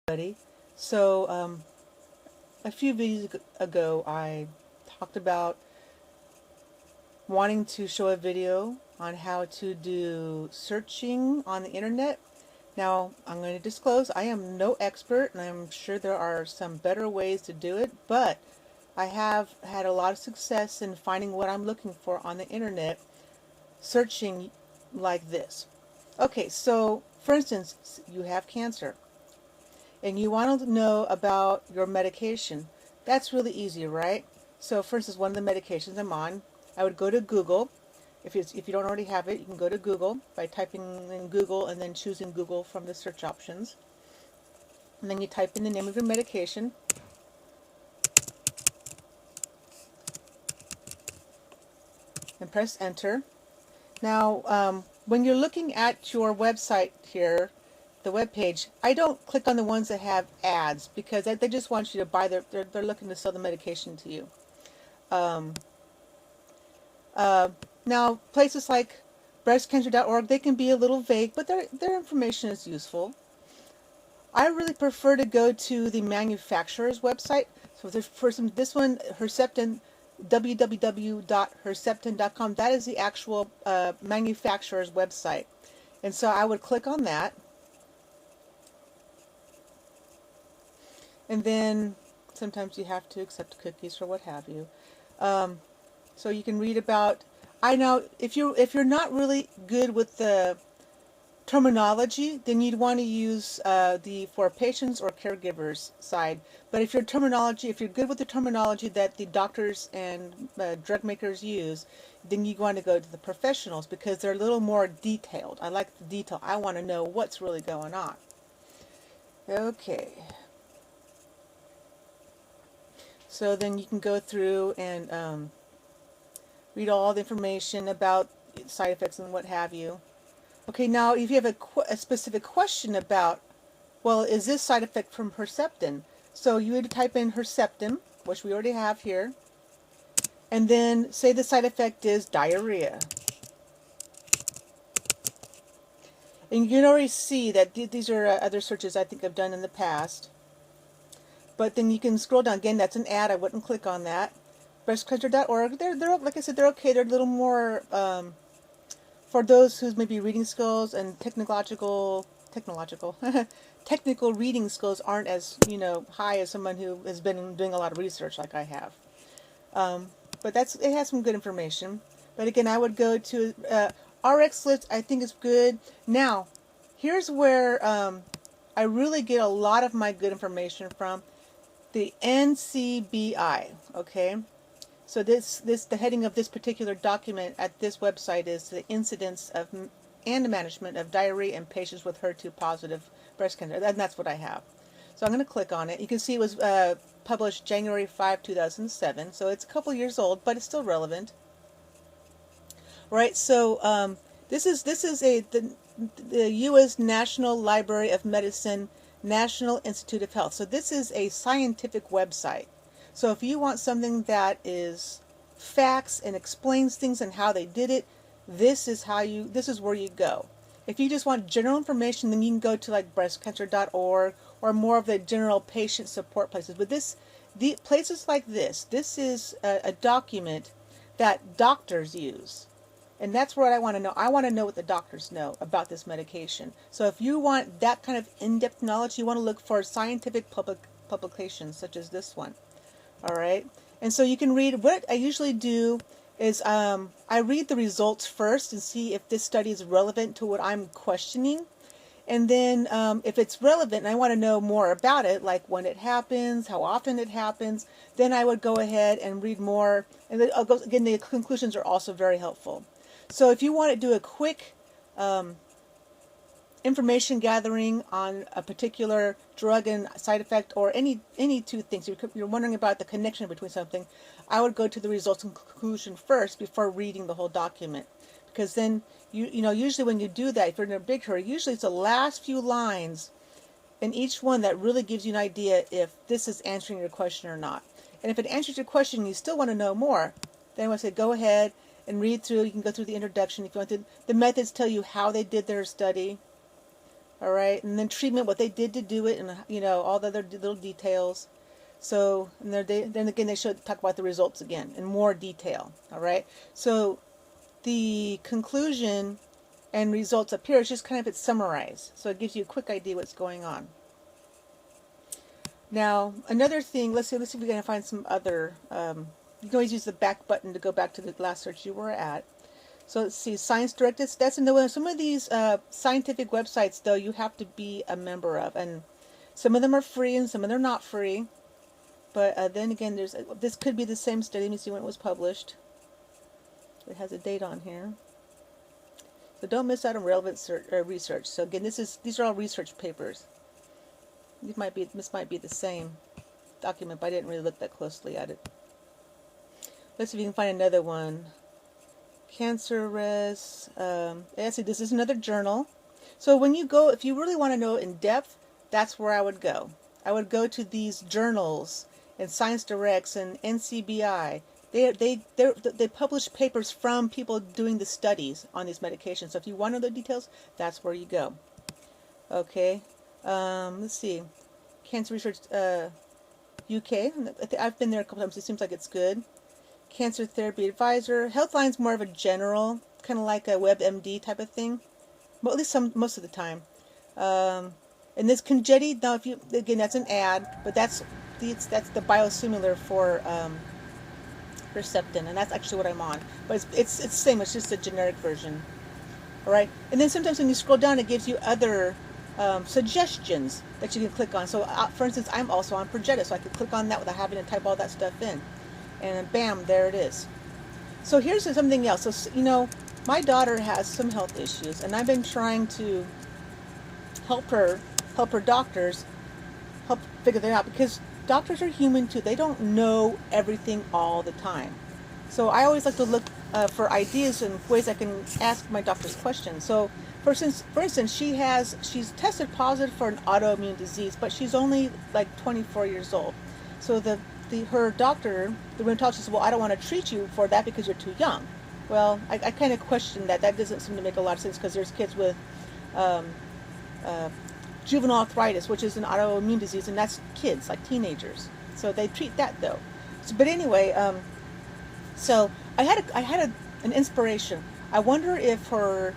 Buddy. So a few videos ago I talked about wanting to show a video on how to do searching on the internet. Now I'm going to disclose I am no expert, and I'm sure there are some better ways to do it, but I have had a lot of success in finding what I'm looking for on the internet searching like this. Okay, so for instance, you have cancer and you want to know about your medication. That's really easy, right? So for instance, one of the medications I'm on, I would go to Google. If you don't already have it, you can go to Google by typing in Google and then choosing Google from the search options. And then you type in the name of your medication. And press enter. Now, when you're looking at your website here, the web page, I don't click on the ones that have ads because they just want you to buy they're looking to sell the medication to you. Um, Now, places like breastcancer.org, they can be a little vague, but their information is useful. I really prefer to go to the manufacturer's website. So for this one, Herceptin, www.herceptin.com, that is the actual manufacturer's website. And so I would click on that. And then sometimes you have to accept cookies or what have you. So you can read about. I know if you're not really good with the terminology, then you'd want to use the for patients or caregivers side. But if you're good with the terminology that the doctors and drug makers use, then you want to go to the professionals because they're a little more detailed. I like the detail. I want to know what's really going on. Okay. So then you can go through and read all the information about side effects and what have you. Okay, now if you have a specific question about, well, is this side effect from Herceptin? So you would type in Herceptin, which we already have here, and then say the side effect is diarrhea. And you can already see that these are other searches I think I've done in the past. But then you can scroll down. Again, that's an ad. I wouldn't click on that. Breastcancer.org, they're like I said, they're okay. They're a little more for those who's maybe reading skills and technical technical reading skills aren't as high as someone who has been doing a lot of research like I have. But it has some good information. But again, I would go to RX List. I think is good. Now, here's where I really get a lot of my good information from. The NCBI. Okay. So the heading of this particular document at this website is the incidence of and the management of diarrhea in patients with HER2-positive breast cancer, and that's what I have. So I'm going to click on it. You can see it was published January 5, 2007, so it's a couple years old, but it's still relevant. Right. So this is the U.S. National Library of Medicine, National Institute of Health. So this is a scientific website. So if you want something that is facts and explains things and how they did it, this is where you go. If you just want general information, then you can go to like breastcancer.org or more of the general patient support places. But the places like this is a document that doctors use. And that's what I want to know. I want to know what the doctors know about this medication. So if you want that kind of in-depth knowledge, you want to look for scientific publications such as this one. All right, and so you can read. What I usually do is I read the results first and see if this study is relevant to what I'm questioning. And then if it's relevant and I want to know more about it, like when it happens, how often it happens, then I would go ahead and read more. And then again, the conclusions are also very helpful. So if you want to do a quick information gathering on a particular drug and side effect, or any two things, you're wondering about the connection between something, I would go to the results and conclusion first before reading the whole document, because then usually when you do that, if you're in a big hurry, usually it's the last few lines in each one that really gives you an idea if this is answering your question or not. And if it answers your question and you still want to know more, then I would say go ahead and read through. You can go through the introduction if you want to. The methods tell you how they did their study. All right, and then treatment, what they did to do it, and all the other little details. So, and then again, they should talk about the results again in more detail. All right, so the conclusion and results up here is just kind of it's summarized, so it gives you a quick idea what's going on. Now, another thing, let's see if we can find some other. You can always use the back button to go back to the last search you were at. So let's see, Science Direct. That's another one. Some of these scientific websites, though, you have to be a member of, and some of them are free and some of them are not free. But then again, this could be the same study. Let me see when it was published. It has a date on here. So don't miss out on relevant research. So again, these are all research papers. This might be the same document, but I didn't really look that closely at it. Let's see if we can find another one. Cancer Res. See, this is another journal. So when you go, if you really want to know in depth, that's where I would go. I would go to these journals and Science Directs and NCBI. They publish papers from people doing the studies on these medications. So if you want to know the details, that's where you go. Okay. Let's see. Cancer Research UK. I've been there a couple times. It seems like it's good. Cancer Therapy Advisor. Healthline's more of a general, kind of like a WebMD type of thing. Well, at least most of the time. And this Congetti, now again, that's an ad, but that's the biosimilar for Herceptin, and that's actually what I'm on. But it's the same. It's just a generic version. All right. And then sometimes when you scroll down, it gives you other suggestions that you can click on. So, for instance, I'm also on Perjeta, so I could click on that without having to type all that stuff in. And bam, there it is. So here's something else. So, my daughter has some health issues, and I've been trying to help her doctors help figure that out, because doctors are human too. They don't know everything all the time. So I always like to look for ideas and ways I can ask my doctors questions. So for instance, she's tested positive for an autoimmune disease, but she's only like 24 years old. So her doctor, the rheumatologist, says, well, I don't want to treat you for that because you're too young. Well, I kind of question that. That doesn't seem to make a lot of sense, because there's kids with juvenile arthritis, which is an autoimmune disease, and that's kids, like teenagers. So they treat that though. But anyway, so I had an inspiration. I wonder if her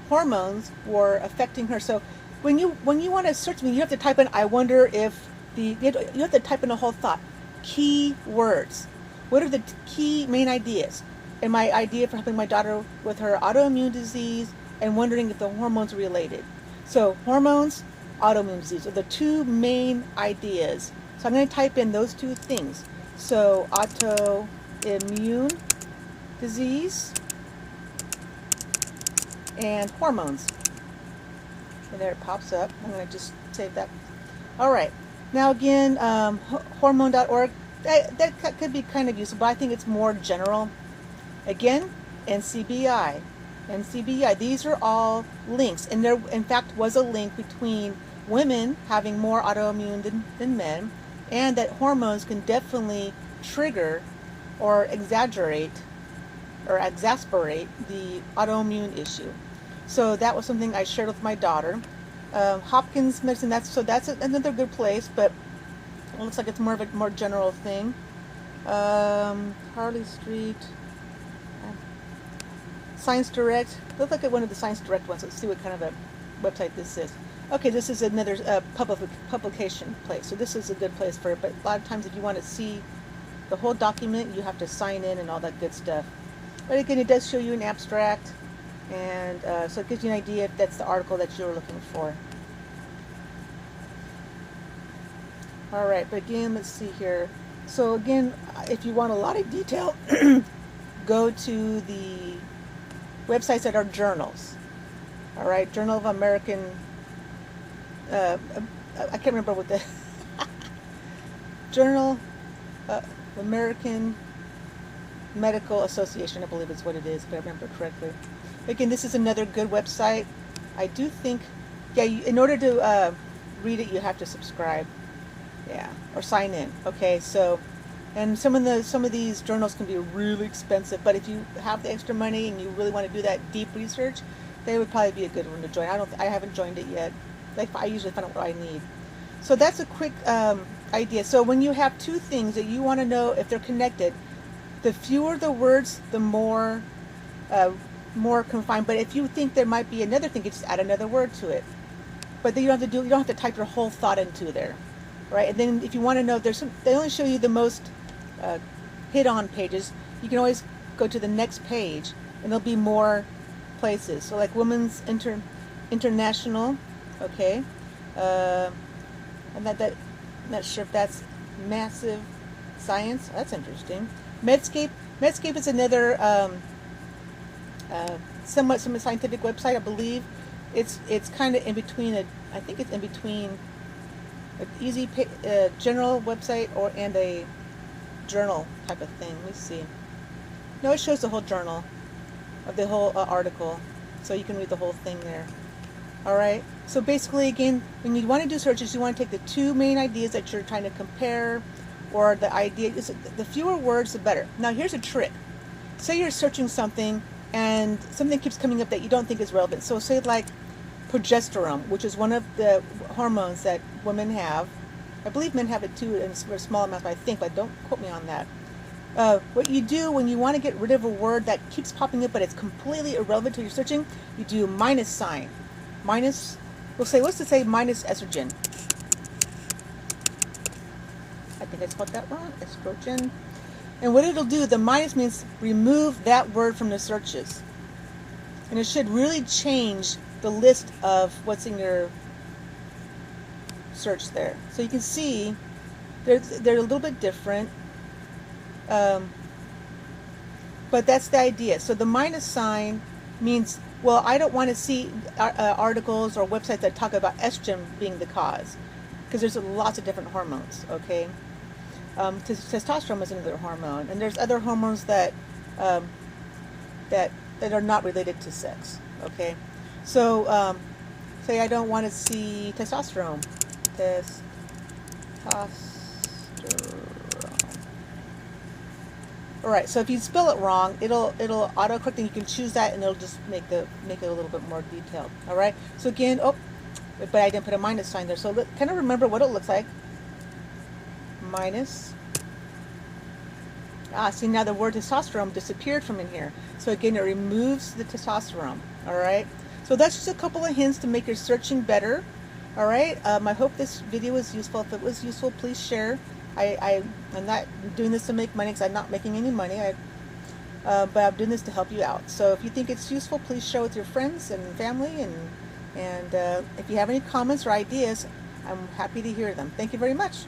hormones were affecting her. So when you want to search me, you have to type in, I wonder if you have to type in a whole thought. Key words. What are the key main ideas? And my idea for helping my daughter with her autoimmune disease and wondering if the hormones are related. So hormones, autoimmune disease are the two main ideas. So I'm going to type in those two things. So autoimmune disease and hormones. And there it pops up. I'm going to just save that. All right. Now again, hormone.org, that could be kind of useful, but I think it's more general. Again, NCBI. These are all links, and there in fact was a link between women having more autoimmune than men, and that hormones can definitely trigger or exaggerate or exasperate the autoimmune issue. So that was something I shared with my daughter. Hopkins Medicine, that's another good place, but it looks like it's more of a more general thing. Harley Street. Science Direct. Let's look at one of the Science Direct ones. Let's see what kind of a website this is. Okay, this is another publication place. So this is a good place for it. But a lot of times if you want to see the whole document, you have to sign in and all that good stuff. But again, it does show you an abstract. And so it gives you an idea if that's the article that you're looking for. All right, but again, let's see here. So again, if you want a lot of detail, go to the websites that are journals. All right, Journal of American, I can't remember what the, Journal of American Medical Association, I believe is what it is, if I remember correctly. Again, this is another good website. I do think, yeah, in order to read it, you have to subscribe, yeah, or sign in. Okay, so, and some of these journals can be really expensive, but if you have the extra money and you really want to do that deep research, They would probably be a good one to join. I haven't joined it yet. I usually find out what I need. So that's a quick idea. So when you have two things that you want to know if they're connected, the fewer the words, the more confined. But if you think there might be another thing, you just add another word to it. But then you don't have to type your whole thought into there, right? And then if you want to know, they only show you the most hit-on pages. You can always go to the next page, and there'll be more places. So like Women's International, okay, and I'm not sure if that's Massive Science. That's interesting. Medscape is another somewhat scientific website, I believe. It's kind of in between I think it's in between an easy general website and a journal type of thing. Let me see. No, it shows the whole journal of the whole article, so you can read the whole thing there. All right. So basically, again, when you want to do searches, you want to take the two main ideas that you're trying to compare, or the idea. The fewer words, the better. Now, here's a trick. Say you're searching something, and something keeps coming up that you don't think is relevant. So say like progesterone, which is one of the hormones that women have. I believe men have it too in a small amount, I think, but don't quote me on that. What you do when you want to get rid of a word that keeps popping up but it's completely irrelevant to your searching, you do minus sign. Minus, let's say minus estrogen. I think I spelled that wrong, estrogen. And what it'll do, the minus means remove that word from the searches. And it should really change the list of what's in your search there. So you can see they're a little bit different. But that's the idea. So the minus sign means, well, I don't want to see articles or websites that talk about estrogen being the cause, because there's lots of different hormones, okay? Testosterone is another hormone, and there's other hormones that that are not related to sex, okay? So say I don't want to see testosterone. All right, so if you spell it wrong, it'll autocorrect, and you can choose that, and it'll just make it a little bit more detailed. All right. So again, but I didn't put a minus sign there. So kind of remember what it looks like. Minus. See, now the word testosterone disappeared from in here. So again, it removes the testosterone. All right. So that's just a couple of hints to make your searching better. All right. I hope this video was useful. If it was useful, please share. I'm not doing this to make money, because I'm not making any money. But I'm doing this to help you out. So if you think it's useful, please share with your friends and family. And if you have any comments or ideas, I'm happy to hear them. Thank you very much.